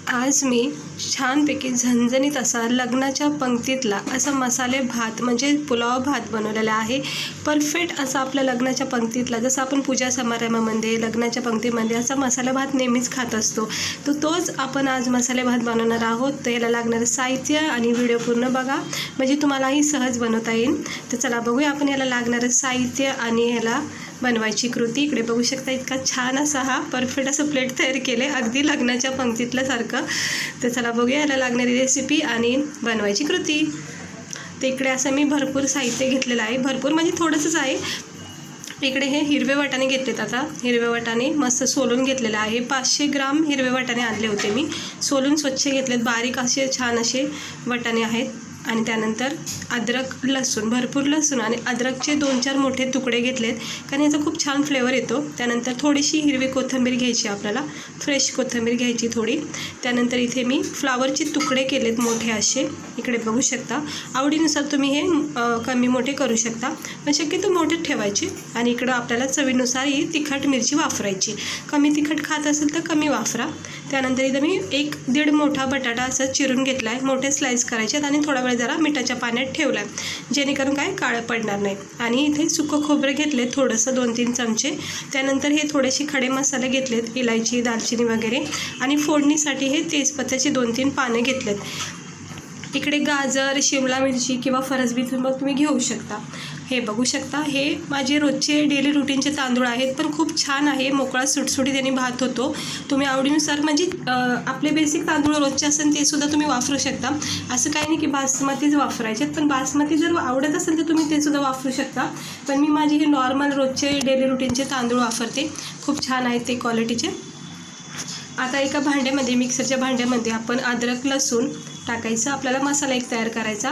आज मी छानपैकी झणझणीत असा लग्नाच्या पंक्तीतला असा मसाले भात म्हणजे पुलाव भात बनवलेला आहे. परफेक्ट असा आपल्या लग्नाच्या पंक्तीतला, जसं आपण पूजा समारंभामध्ये लग्नाच्या पंक्तीमध्ये असा मसाला भात नेहमीच खात असतो, तर तोच आपण आज मसाले भात बनवणार आहोत. तर याला लागणारं साहित्य आणि व्हिडिओ पूर्ण बघा म्हणजे तुम्हालाही सहज बनवता येईल. तर चला बघूया आपण याला लागणारं साहित्य आणि ह्याला बनवायची कृती. इकडे बघू शकता इतका छान असा हा परफेक्ट असं प्लेट तयार केले अगदी लग्नाच्या पंक्तीतल्यासारखं. तर चला बघूया याला लागणारी रेसिपी आणि बनवायची कृती. तर इकडे असं मी भरपूर साहित्य घेतलेलं आहे, भरपूर म्हणजे थोडंसंच आहे. इकडे हे हिरवे वाटाणे घेतलेत. आता हिरवे वाटाणे मस्त सोलून घेतलेले आहे. 500 ग्राम हिरवे वाटाणे आणले होते मी, सोलून स्वच्छ घेतलेत. बारीक असे छान असे वाटाणे आहेत. आणि त्यानंतर अद्रक लसूण, भरपूर लसूण आणि अद्रकचे 2-4 मोठे तुकडे घेतलेत, कारण याचा खूप छान फ्लेवर येतो. त्यानंतर थोडीशी हिरवी कोथिंबीर घ्यायची, आपल्याला फ्रेश कोथिंबीर घ्यायची थोडी. त्यानंतर इथे मी फ्लावरचे तुकडे केलेत मोठे असे, इकडे बघू शकता. आवडीनुसार तुम्ही हे कमी मोठे करू शकता, पण शक्यतो मोठेच ठेवायचे. आणि इकडं आपल्याला चवीनुसार ही तिखट मिरची वापरायची, कमी तिखट खात असेल तर कमी वापरा. त्यानंतर इथं मी 1-1.5 मोठा बटाटा असं चिरून घेतला आहे, मोठे स्लाइस करायचे आणि थोडा वेळ जरा मिठाच्या पाण्यात ठेवला आहे, जेणेकरून काय काळं पडणार नाही. आणि इथे सुकं खोबरं घेतले थोडंसं 2-3 चमचे. त्यानंतर हे थोडेसे खडे मसाले घेतलेत, इलायची, दालचिनी वगैरे. आणि फोडणीसाठी हे तेजपत्त्याची 2-3 पानं घेतलेत. इकडे गाजर, शिमला मिरची किंवा फरसबी तुम्ही घेऊ शकता. हे बघू शकता, हे माझे रोजचे डेली रुटीनचे तांदूळ आहेत, पण खूप छान आहे, मोकळा सुटसुटीत त्यांनी भात होतो. तुम्ही आवडीनुसार म्हणजे आपले बेसिक तांदूळ रोजचे असेल ते सुद्धा तुम्ही वापरू शकता. असं काही नाही की बासमतीच वापरायचे, पण बासमती जर आवडत असेल तर तुम्ही ते सुद्धा वापरू शकता. पण मी माझे हे नॉर्मल रोजचे डेली रुटीनचे तांदूळ वापरते, खूप छान आहेत ते क्वालिटीचे. आता एका भांड्यामध्ये, मिक्सरच्या भांड्यामध्ये आपण अद्रक लसूण टाकायचं, आपल्याला मसाला एक तयार करायचा.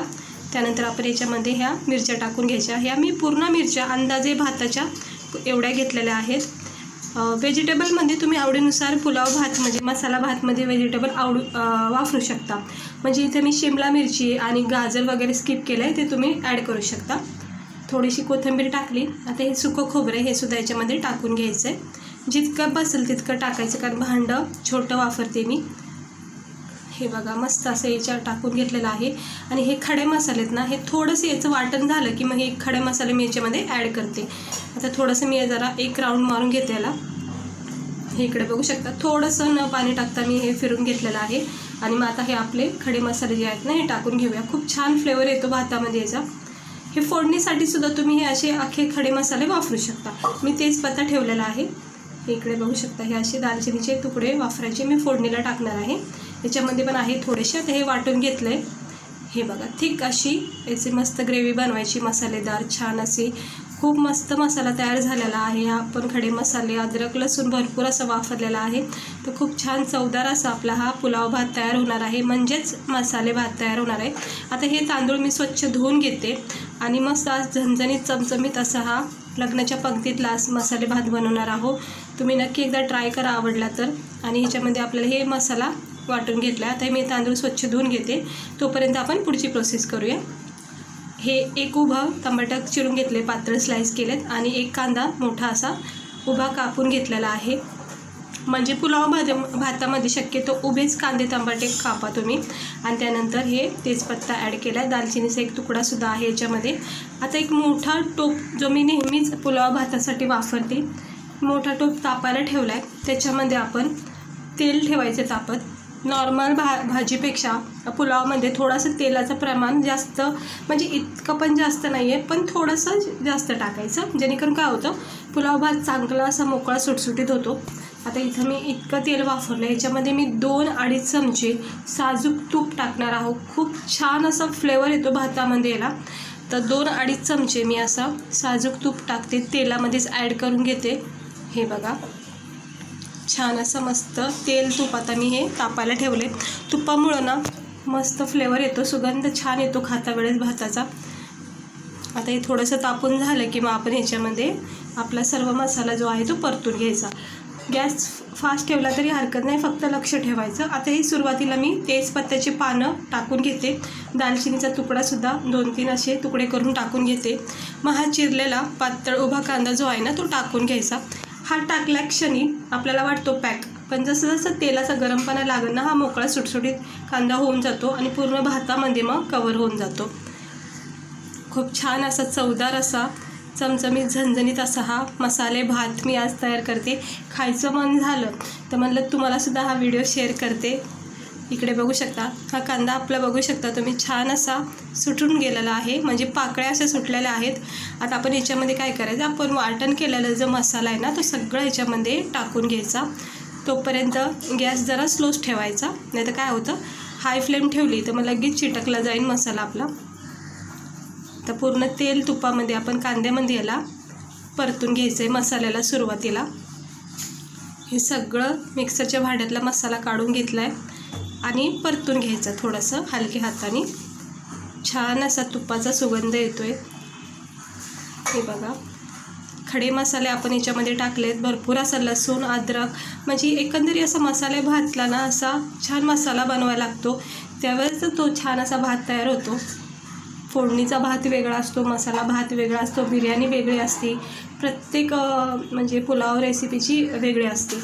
त्यानंतर आपण याच्यामध्ये ह्या मिरच्या टाकून घ्यायच्या. ह्या मी पूर्ण मिरच्या अंदाजे भाताच्या एवढ्या घेतलेल्या आहेत. व्हेजिटेबलमध्ये तुम्ही आवडीनुसार पुलाव भात म्हणजे मसाला भातमध्ये व्हेजिटेबल वापरू शकता. म्हणजे इथे मी शिमला मिरची आणि गाजर वगैरे स्किप केलं आहे, ते तुम्ही ॲड करू शकता. थोडीशी कोथिंबीर टाकली. आता हे सुकं खोबरं हे सुद्धा याच्यामध्ये टाकून घ्यायचं आहे, जितकं बसेल तितकं टाकायचं, कारण भांडं छोटं वापरते मी. हे बघा मस्त असं याच्यावर टाकून घेतलेलं आहे. आणि हे खडे मसाले आहेत ना, हे थोडंसं याचं वाटण झालं की मग हे खडे मसाले मी याच्यामध्ये ॲड करते. आता थोडंसं मी जरा एक राऊंड मारून घेते याला. हे इकडे बघू शकता, थोडंसं न पाणी टाकता मी हे फिरून घेतलेलं आहे. आणि मग आता हे आपले खडे मसाले जे आहेत ना, हे टाकून घेऊया. खूप छान फ्लेवर येतो भातामध्ये याचा. हे फोडणीसाठी सुद्धा तुम्ही हे असे अख्खे खडे मसाले वापरू शकता. मी तेजपत्ता ठेवलेला आहे. इकडे बघू शकता, हे असे दालचिनीचे तुकडे वापरायचे, मी फोडणीला टाकणार आहे. याच्यामध्ये पण आहे थोडेसे. आता हे वाटून घेतलं आहे. हे बघा, थिक अशी याची मस्त ग्रेव्ही बनवायची, मसालेदार छान अशी. खूप मस्त मसाला तयार झालेला आहे. आपण खडे मसाले, अद्रक लसूण भरपूर असं वापरलेला आहे. तर खूप छान चवदार असा आपला हा पुलाव भात तयार होणार आहे, म्हणजेच मसाले भात तयार होणार आहे. आता हे तांदूळ मी स्वच्छ धुवून घेते आणि मस्त आज झणझणीत चमचमीत असा हा लग्नाच्या पंक्तीतला मसाले भात बनवणार आहोत. तुम्ही नक्की एकदा ट्राय करा आवडला तर. आणि ह्याच्यामध्ये आपल्याला हे मसाला वाटून घेतला. आता मी तांदूळ स्वच्छ धुवून घेते, तोपर्यंत आपण पुढची प्रोसेस करूया. हे एक उभं टमाटर चिरून घेतले, पातळ स्लाइस केलेत. आणि एक कांदा मोठा असा उभा कापून घेतलेला आहे. म्हणजे पुलाव भातामध्ये शक्यतो उभेच कांदे टमाटे कापा तुम्ही. आणि त्यानंतर हे तेजपत्ता ॲड केला आहे, दालचिनीचा एक तुकडासुद्धा आहे याच्यामध्ये. आता एक मोठा टोप जो मी नेहमीच पुलाव भातासाठी वापरते, मोठा टोप तापायला ठेवला आहे. त्याच्यामध्ये आपण तेल ठेवायचं तापत. नॉर्मल भाजीपेक्षा पुलावमध्ये थोडंसं तेलाचं प्रमाण जास्त, म्हणजे इतकं पण जास्त नाही आहे, पण थोडंसं जास्त टाकायचं, जेणेकरून काय होतं पुलाव भात चांगला असा मोकळा सुटसुटीत होतो. आता इथं मी इतकं तेल वापरलं, याच्यामध्ये मी 2-2.5 चमचे साजूक तूप टाकणार आहोत. खूप छान असा फ्लेवर येतो भातामध्ये याला. तर 2-2.5 चमचे मी असा साजूक तूप टाकते, तेलामध्येच ॲड करून घेते. हे बघा छान असं मस्त तेल तूप आता मी हे तापायला ठेवले. तुपामुळं ना मस्त फ्लेवर येतो, सुगंध छान येतो खाता वेळेस भाताचा. आता हे थोडंसं तापून झालं की मग आपण ह्याच्यामध्ये आपला सर्व मसाला जो आहे तो परतून घ्यायचा. गॅस फास्ट ठेवला तरी हरकत नाही, फक्त लक्ष ठेवायचं. आता ही सुरुवातीला मी तेजपत्त्याची पानं टाकून घेते, दालचिनीचा तुकडासुद्धा 2-3 असे तुकडे करून टाकून घेते. मग हा चिरलेला पातळ उभा कांदा जो आहे ना तो टाकून घ्यायचा. हा टाकल्या क्षणी आपल्याला वाटतो पॅक, पण जसं जसं तेलाचा गरमपणा लागेल ना, हा मोकळा सुटसुटीत कांदा होऊन जातो आणि पूर्ण भातामध्ये मग कवर होऊन जातो. खूप छान असा चवदार असा चमचमीत झणझणीत असा हा मसाले भात मी आज तयार करते. खायचं मन झालं तर म्हणलं तुम्हालासुद्धा हा व्हिडिओ शेअर करते. इकडे बघू शकता, हा कांदा आपला बघू शकता तुम्ही छान असा सुटून गेलेला आहे, म्हणजे पाकळ्या अशा सुटलेल्या आहेत. आता आपण याच्यामध्ये काय करायचं, आपण वाटण केलेला जो मसाला आहे ना, तो सगळं याच्यामध्ये टाकून घ्यायचा. तोपर्यंत गॅस जरा स्लोच ठेवायचा, नाही तर काय होतं, हाय फ्लेम ठेवली तर मग लगेच चिटकला जाईल मसाला आपला. तर पूर्ण तेल तुपामध्ये आपण कांद्यामध्ये याला परतून घ्यायचं आहे. मसाल्याला सुरुवातीला हे सगळं मिक्सरच्या भांड्यातला मसाला काढून घेतला आहे आणि परतून घ्यायचा थोडंसं हलक्या हाताने. छान असा तुपाचा सुगंध येतो आहे. हे बघा, खडे मसाले आपण याच्यामध्ये टाकलेत, भरपूर असा लसूण अद्रक, म्हणजे एकंदरीत असा मसाले भातला ना असा छान मसाला बनवायला लागतो, त्यावेळेस तो छान असा भात तयार होतो. फोडणीचा भात वेगळा असतो, मसाला भात वेगळा असतो, बिर्याणी वेगळी असते, प्रत्येक म्हणजे पुलाव रेसिपीची वेगळी असते.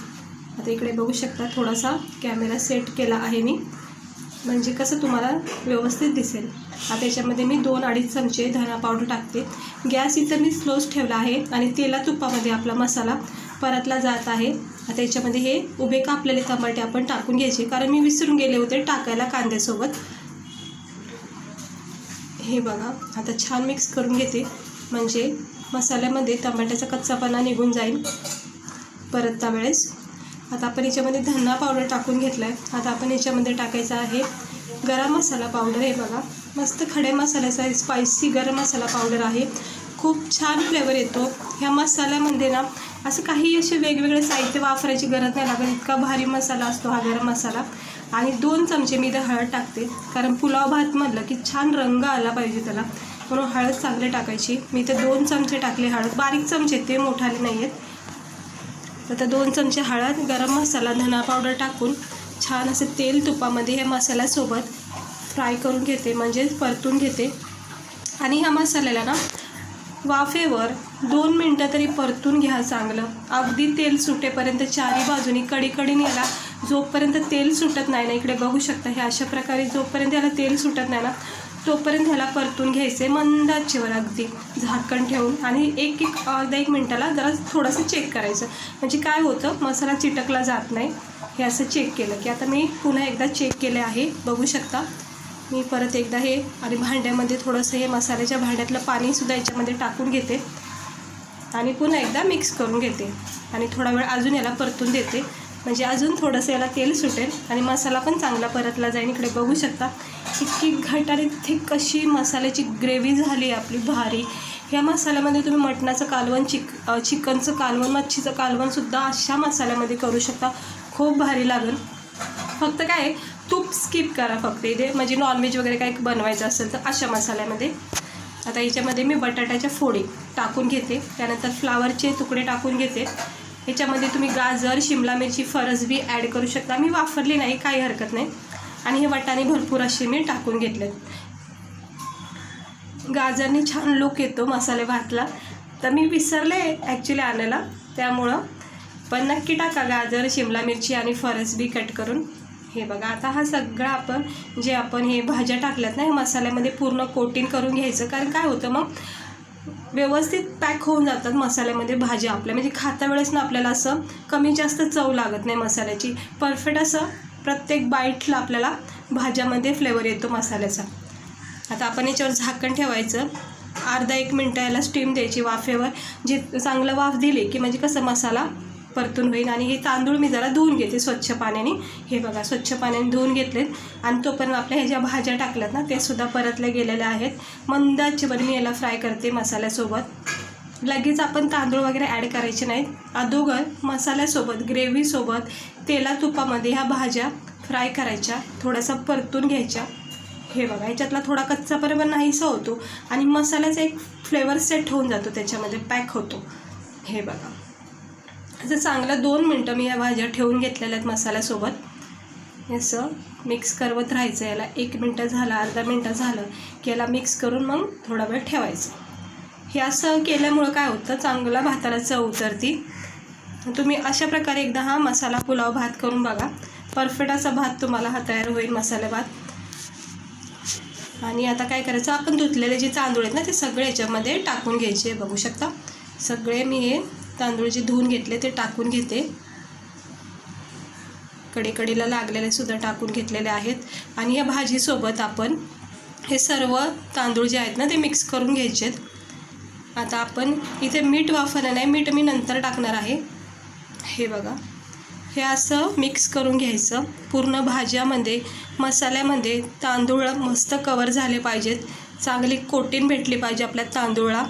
आता इकडे बघू शकता थोडासा कॅमेरा सेट केला आहे मी, म्हणजे कसं तुम्हाला व्यवस्थित दिसेल. आता याच्यामध्ये मी 2-2.5 चमचे धना पावडर टाकते. गॅस इथं मी स्लोच ठेवला आहे आणि तेला तुपामध्ये आपला मसाला परतला जात आहे. आता याच्यामध्ये हे उभे कापलेले टमाटे आपण टाकून घ्यायचे, कारण मी विसरून गेले होते टाकायला कांद्यासोबत. हे बघा, आता छान मिक्स करून घेते, म्हणजे मसाल्यामध्ये टमाट्याचा कच्चापणा निघून जाईल परतता वेळेस. आता आपण याच्यामध्ये धना पावडर टाकून घेतला आहे. आता आपण याच्यामध्ये टाकायचा आहे गरम मसाला पावडर. हे बघा, मस्त खडे मसाल्याचा स्पायसी गरम मसाला पावडर आहे. खूप छान फ्लेवर येतो ह्या मसाल्यामध्ये ना. असं काही असे वेगवेगळे साहित्य वापरायची गरज नाही लागत, इतका भारी मसाला असतो हा गरम मसाला. आणि 2 चमचे मी इथं हळद टाकते, कारण पुलाव भात म्हटलं की छान रंग आला पाहिजे त्याला, म्हणून हळद चांगली टाकायची. मी इथे 2 चमचे टाकले हळद, बारीक चमचे ते मोठाले नाही आहेत. आता 2 चमचे हळद, गरम मसाला, धना पावडर टाकून छान असं तेल तुपामध्ये हे मसाल्यासोबत फ्राय करून घेते, म्हणजे परतून घेते. आणि ह्या मसाल्याला ना वाफेवर 2 मिनटं तरी परतून घ्या चांगलं, अगदी तेल सुटेपर्यंत. चारी बाजूनी कडीकडीने याला जोपर्यंत तेल सुटत नाही ना, इकडे बघू शकता हे अशा प्रकारे जोपर्यंत याला तेल सुटत नाही ना तोपर्यंत ह्याला परतून घ्यायचे मंद आचेवर, अगदी झाकण ठेवून. आणि अर्धा एक मिनटाला जरा थोडंसं चेक करायचं, म्हणजे काय होतं मसाला चिटकला जात नाही. हे असं चेक केलं की, आता मी पुन्हा एकदा चेक केले आहे, बघू शकता. मी परत एकदा हे आणि भांड्यामध्ये थोडंसं हे मसाल्याच्या भांड्यातलं पाणीसुद्धा याच्यामध्ये टाकून घेते आणि पुन्हा एकदा मिक्स करून घेते आणि थोडा वेळ अजून याला परतून देते, म्हणजे अजून थोडंसं याला तेल सुटेल आणि मसाला पण चांगला परतला जाईल. इकडे बघू शकता इतकी घट आणि थिक कशी मसाल्याची ग्रेव्ही झाली आपली भारी. ह्या मसाल्यामध्ये तुम्ही मटणाचं कालवण, चिकनचं कालवण, मच्छीचं कालवणसुद्धा अशा मसाल्यामध्ये करू शकता, खूप भारी लागेल. फक्त काय तूप स्किप करा फक्त इथे, म्हणजे नॉनव्हेज वगैरे काही बनवायचं असेल तर अशा मसाल्यामध्ये. आता याच्यामध्ये मी बटाट्याच्या फोडी टाकून घेते, त्यानंतर फ्लावरचे तुकडे टाकून घेते. ह्याच्यामध्ये तुम्ही गाजर, शिमला मिरची, फरसबी ॲड करू शकता, मी वापरली नाही, काही हरकत नाही. आणि हे वाटाणे भरपूर असे मी टाकून घेतलेत. गाजरने छान लुक येतो मसाले भातला, तर मी विसरले ॲक्च्युली आणायला, त्यामुळं पण नक्की टाका गाजर, शिमला मिरची आणि फरसबी कट करून. हे बघा, आता हा सगळा आपण जे आपण हे भाज्या टाकल्यात ना, हे मसाल्यामध्ये पूर्ण कोटिंग करून घ्यायचं, कारण काय होतं मग व्यवस्थित पॅक होऊन जातात मसाल्यामध्ये भाज्या आपल्या, म्हणजे खाता वेळेस ना आपल्याला असं कमी जास्त चव लागत नाही मसाल्याची, परफेक्ट असं प्रत्येक बाईटला आपल्याला भाज्यामध्ये फ्लेवर येतो मसाल्याचा. आता आपण याच्यावर झाकण ठेवायचं, अर्धा 1 मिनटं याला स्टीम द्यायची वाफेवर. जे चांगलं वाफ दिली की म्हणजे कसं मसाला परतून होईल. आणि हे तांदूळ मी जरा धुवून घेते स्वच्छ पाण्याने. हे बघा, स्वच्छ पाण्याने धुवून घेतलेत आणि तोपर्यंत आपल्या ह्या ज्या भाज्या टाकल्यात ना ते सुद्धा परतल्या गेलेल्या आहेत. मंद आचेवर मी याला फ्राय करते मसाल्यासोबत. लगेच आपण तांदूळ वगैरे ॲड करायचे नाहीत, अगोदर मसाल्यासोबत, ग्रेव्हीसोबत तेला तुपामध्ये ह्या भाज्या फ्राय करायच्या, थोड्यासा परतून घ्यायच्या. हे बघा, याच्यातला थोडा कच्चापणा नाहीसा होतो आणि मसाल्याचा एक फ्लेवर सेट होऊन जातो, त्याच्यामध्ये पॅक होतो. हे बघा, असं चांगलं 2 मिनटं मी या भाज्या ठेवून घेतलेल्या आहेत मसाल्यासोबत. असं मिक्स करवत राहायचं याला. 1 मिनटं झालं, अर्धा मिनटं झालं की याला मिक्स करून मग थोडा वेळ ठेवायचं. हे असं केल्यामुळं काय होतं, चांगला भाताला चव उतरती. तुम्ही अशा प्रकारे एकदा हा मसाला पुलाव भात करून बघा. परफेक्ट असा भात तुम्हाला हा तयार होईल, मसाले भात. आणि आता काय करायचं, आपण धुतलेले जे तांदूळ आहेत ना ते सगळे याच्यामध्ये टाकून घ्यायचे. बघू शकता सगळे मी हे तांदूळ जे धुवून घेतले ते टाकून घेते. कडेला लागलेले सुद्धा टाकून घेतलेले आहेत. आणि या भाजीसोबत आपण हे सर्व तांदूळ जे आहेत ना ते मिक्स करून घ्यायचे. आता आपण इथे मीठ वापरलं नाही, मीठ मी नंतर टाकणार आहे. हे बघा, हे असं मिक्स करून घ्यायचं. पूर्ण भाज्यामध्ये मसाल्यामध्ये तांदूळ मस्त कवर झाले पाहिजेत, चांगली कोटिंग भेटली पाहिजे आपल्या तांदूळला.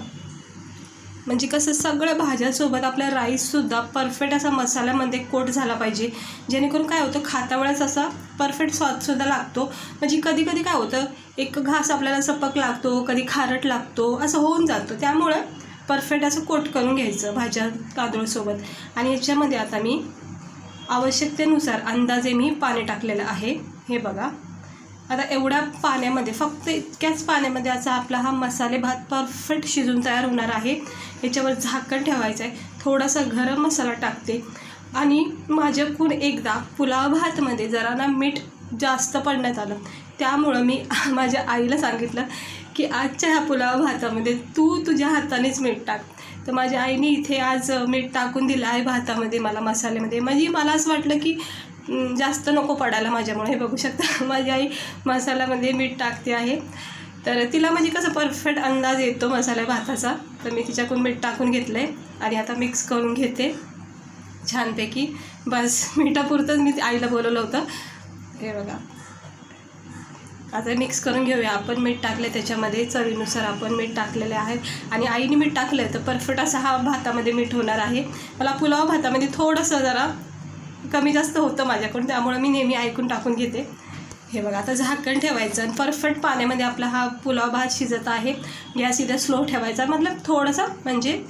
म्हणजे कसं सगळ्या भाज्यासोबत आपल्या राईससुद्धा परफेक्ट असा मसाल्यामध्ये कोट झाला पाहिजे, जेणेकरून काय होतं खाता वेळेस असा परफेक्ट स्वादसुद्धा लागतो. म्हणजे कधी कधी काय होतं, एक घास आपल्याला सपक लागतो, कधी खारट लागतो, असं होऊन जातं. त्यामुळं परफेक्ट असं कोट करून घ्यायचं भाज्या तांदूळसोबत. आणि याच्यामध्ये आता मी आवश्यकतेनुसार अंदाजे मी पाणी टाकलेलं आहे. हे बघा, आता एवढ्या पाण्यामध्ये, फक्त इतक्याच पाण्यामध्ये असा आपला हा मसाले भात परफेक्ट शिजून तयार होणार आहे. याच्यावर झाकण ठेवायचं आहे. थोडासा गरम मसाला टाकते. आणि माझ्याकडून एकदा पुलाव भातमध्ये जरा ना मीठ जास्त पडण्यात आलं, त्यामुळं मी माझ्या आईला सांगितलं की आजच्या ह्या पुलाव भातामध्ये तू तुझ्या हातानेच मीठ टाक. तर माझ्या आईने इथे आज मीठ टाकून दिलं आहे भातामध्ये मला, मसाल्यामध्ये. म्हणजे मला असं वाटलं की जास्त नको पडायला माझ्यामुळे. हे बघू शकता माझी आई मसाल्यामध्ये मीठ टाकते आहे. तर तिला म्हणजे कसं परफेक्ट अंदाज येतो मसाल्या भाताचा. तर मी तिच्याकडून मीठ टाकून घेतलं आहे आणि आता मिक्स करून घेते छानपैकी. बस मिठापुरतंच मी आईला बोलवलं होतं. हे बघा, आता मिक्स करून घेऊया. आपण मीठ टाकले त्याच्यामध्ये, चवीनुसार आपण मीठ टाकलेले आहे. आणि आईने मीठ टाकलं तर परफेक्ट असा हा भातामध्ये मीठ होणार आहे. मला पुलाव भातामध्ये थोडंसं जरा कमी जास्त होतं माझ्याकडून, त्यामुळे मी नेहमी ऐकून टाकून घेते. हे बघा, आता झाकण ठेवायचं आणि परफेक्ट पाण्यामध्ये आपला हा पुलाव भात शिजत आहे. गॅस इथे स्लो ठेवायचा, मतलब थोडंसं म्हणजे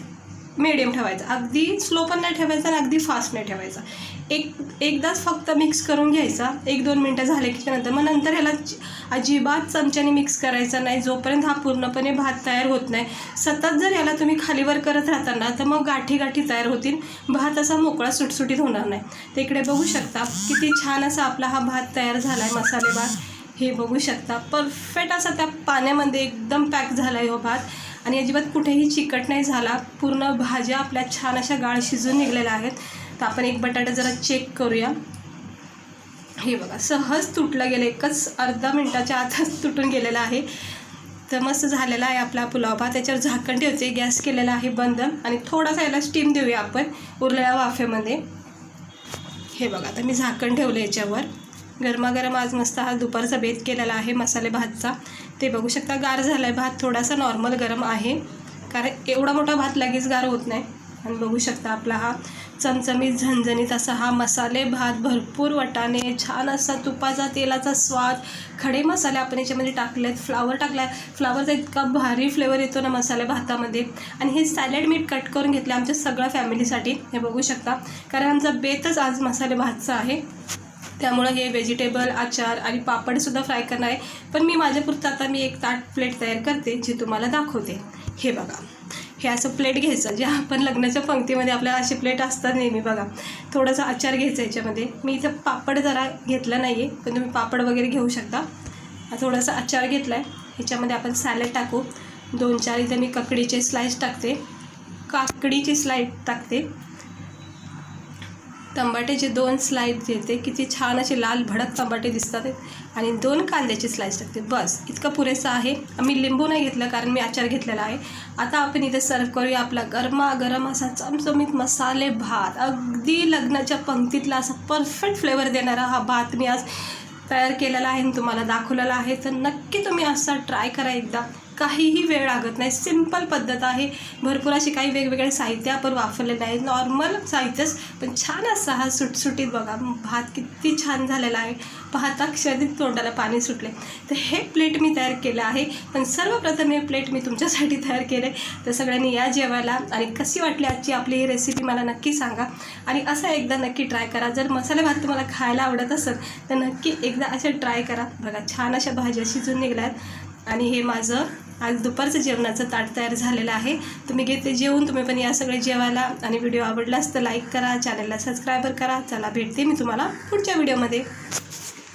मीडियम ठेवायचा. अगदी स्लो पण नाही ठेवायचा आणि अगदी फास्ट नाही ठेवायचा. एकदाच फक्त मिक्स करून घ्यायचा. 1-2 मिनटं झाले की नंतर मग नंतर ह्याला अजिबात चमच्याने मिक्स करायचं नाही, जोपर्यंत हा पूर्णपणे भात तयार होत नाही. सतत जर याला तुम्ही खालीवर करत राहता ना तर मग गाठी तयार होतील, भात असा मोकळा सुटसुटीत होणार नाही. तर इकडे बघू शकता किती छान असा आपला हा भात तयार झाला आहे, मसाले भात. हे बघू शकता परफेक्ट असा त्या पाण्यामध्ये एकदम पॅक झाला आहे हा भात. आणि अजिबात कुठेही चिकट नाही झाला. पूर्ण भाज्या आपल्या छान अशा गाळ शिजून निघलेल्या आहेत. तर आपण एक बटाटा जरा चेक करूया. हे बघा, सहज तुटलं गेलं, एकच अर्धा मिनटाच्या आतच तुटून गेलेला आहे. तर मस्त झालेला आहे आपला पुलाव भात. त्याच्यावर झाकण ठेवते, गॅस केलेला आहे बंद. आणि थोडासा याला स्टीम देऊया आपण उरलेल्या वाफेमध्ये. हे बघा, आता मी झाकण ठेवलं याच्यावर. गरमागरम आज मस्त हा दुपारचा बेत केलेला आहे मसाले भातचा. ते बघू शकता गार झाला आहे भात, थोडासा नॉर्मल गरम आहे, कारण एवढा मोठा भात लगेच गार होत नाही. आणि बघू शकता आपला हा चमचमीत झणझणीत असा हा मसाले भात, भरपूर वाटाणे, छान असा तुपाचा तेलाचा स्वाद, खडे मसाले आपण याच्यामध्ये टाकलेत, फ्लावर टाकला आहे. फ्लावरचा इतका भारी फ्लेवर येतो ना मसाले भातामध्ये. आणि हे सॅलड मीठ कट करून घेतले आमच्या सगळ्या फॅमिलीसाठी. हे बघू शकता, कारण आमचा बेतच आज मसाले भातचा आहे. त्यामुळं हे व्हेजिटेबल, आचार आणि पापडसुद्धा फ्राय करणार आहे. पण मी माझ्यापुरतं आता मी एक ताट प्लेट तयार करते, जे तुम्हाला दाखवते. हे बघा, हे असं प्लेट घ्यायचं, जे आपण लग्नाच्या पंक्तीमध्ये आपल्याला असे प्लेट असतात नेहमी. बघा, थोडासा आचार घ्यायचा याच्यामध्ये. मी इथं पापड जरा घेतला नाही आहे, पण तुम्ही पापड वगैरे घेऊ शकता. थोडासा आचार घेतला आहे. ह्याच्यामध्ये आपण सॅलड टाकू. 2-4 इथं मी काकडीचे स्लाईस टाकते, काकडीची स्लाईस टाकते. टमाट्याचे 2 स्लाईस देते, किती छान असे लाल भडक टमाटे दिसतात. आणि 2 कांद्याचे स्लाईस टाकते. बस इतकं पुरेसं आहे. आम्ही लिंबू नाही घेतलं, कारण मी आचार घेतलेला आहे. आता आपण इथे सर्व करूया आपला गरमागरम असा चमचमीत मसाले भात. अगदी लग्नाच्या पंक्तीतला असा परफेक्ट फ्लेवर देणारा हा भात मी आज तयार केलेला आहे आणि तुम्हाला दाखवलेला आहे. तर नक्की तुम्ही असा ट्राय करा एकदा. काहीही वेळ लागत नाही, सिंपल पद्धत आहे. भरपूर अशी काही वेगवेगळे साहित्य आपण वापरले नाही, नॉर्मल साहित्यच, पण छान असा हा सुटसुटीत. बघा भात किती छान झालेला आहे, पाहता क्षणिक तोंडाला पाणी सुटले. तर हे प्लेट मी तयार केलं आहे. पण सर्वप्रथम हे प्लेट मी तुमच्यासाठी तयार केले. तर सगळ्यांनी या जेवायला. आणि कशी वाटली आजची आपली ही रेसिपी मला नक्की सांगा. आणि असं एकदा नक्की ट्राय करा. जर मसाले भात तुम्हाला खायला आवडत असेल तर नक्की एकदा असे ट्राय करा. बघा छान अशा भाज्या शिजून निघल्या आहेत. आणि हे माझं आज दुपारचं जेवणाचं ताट तयार झालेलं आहे. तुम्ही घेते जेवून. तुम्ही पण या सगळे जेवायला. आणि व्हिडिओ आवडलास तर लाईक करा, चॅनलला सबस्क्राईबर करा. चला भेटते मी तुम्हाला पुढच्या व्हिडिओमध्ये.